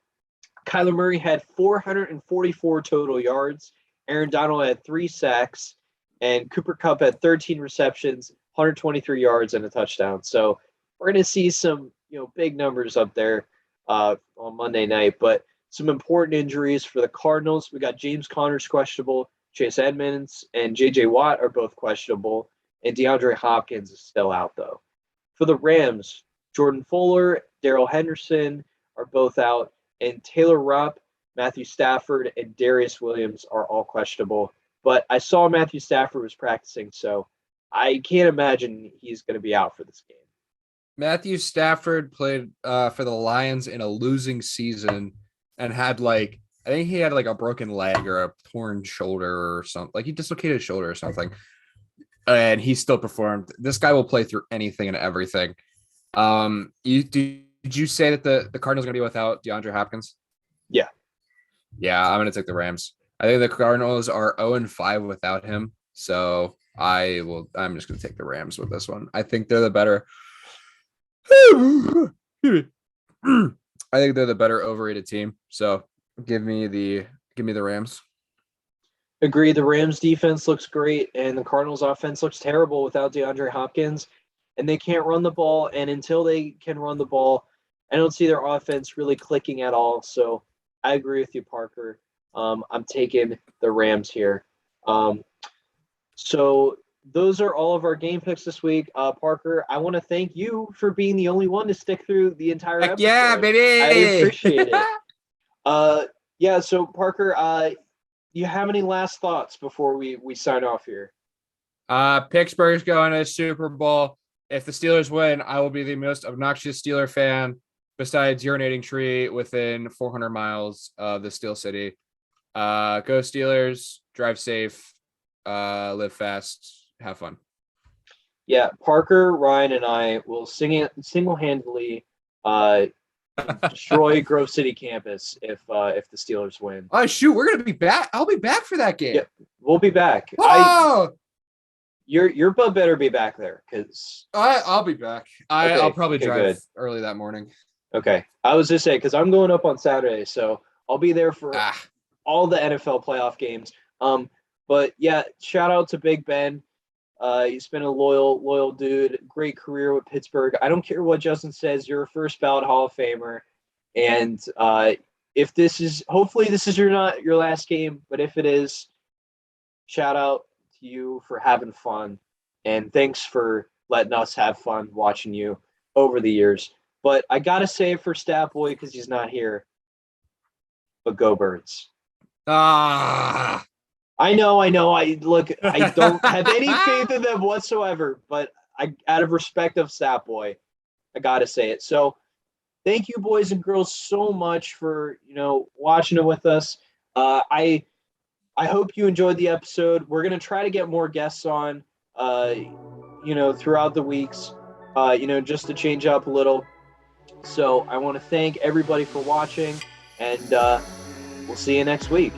Kyler Murray had 444 total yards. Aaron Donald had 3 sacks, and Cooper Kupp had 13 receptions, 123 yards, and a touchdown. So we're going to see some big numbers up there on Monday night. But some important injuries for the Cardinals. We got James Conner's questionable. Chase Edmonds and J.J. Watt are both questionable, and DeAndre Hopkins is still out, though. For the Rams, Jordan Fuller, Darrell Henderson are both out, and Taylor Rupp, Matthew Stafford, and Darius Williams are all questionable. But I saw Matthew Stafford was practicing, so I can't imagine he's going to be out for this game. Matthew Stafford played for the Lions in a losing season and had I think he had a broken leg or a torn shoulder or something. He dislocated his shoulder or something. And he still performed. This guy will play through anything and everything. Did you say that the Cardinals are going to be without DeAndre Hopkins? Yeah. Yeah, I'm going to take the Rams. I think the Cardinals are 0-5 without him. So I'm just going to take the Rams with this one. I think they're the better. I think they're the better overrated team. So give me the Rams. Agree. The Rams defense looks great, and the Cardinals offense looks terrible without DeAndre Hopkins, and they can't run the ball. And until they can run the ball, I don't see their offense really clicking at all. So I agree with you, Parker. I'm taking the Rams here. So those are all of our game picks this week. Parker, I want to thank you for being the only one to stick through the entire episode. Yeah, baby. I appreciate it. Yeah, so Parker, you have any last thoughts before we sign off here? Pittsburgh's going to the Super Bowl. If the Steelers win, I will be the most obnoxious Steeler fan besides urinating tree within 400 miles of the Steel City. Go Steelers, drive safe, live fast, have fun. Yeah, Parker, Ryan, and I will single-handedly destroy Grove City campus if the Steelers win. Oh shoot, we're gonna be back. I'll be back for that game. Yeah, we'll be back. Oh, Your bud better be back there because I'll be back. I'll probably drive good. early that morning. Okay, I was just saying because I'm going up on Saturday, so I'll be there for Ah, all the NFL playoff games. But yeah, shout out to Big Ben. He's been a loyal dude. Great career with Pittsburgh. I don't care what Justin says. You're a first ballot Hall of Famer. And if this is, hopefully this is not your last game, but if it is, shout out to you for having fun. And thanks for letting us have fun watching you over the years. But I got to say for Stat Boy, because he's not here, but go Birds. ah. I know. I don't have any faith in them whatsoever, but out of respect of Stat Boy, I gotta say it. So, thank you, boys and girls, so much for watching it with us. I hope you enjoyed the episode. We're gonna try to get more guests on, throughout the weeks, just to change up a little. So, I want to thank everybody for watching, and we'll see you next week.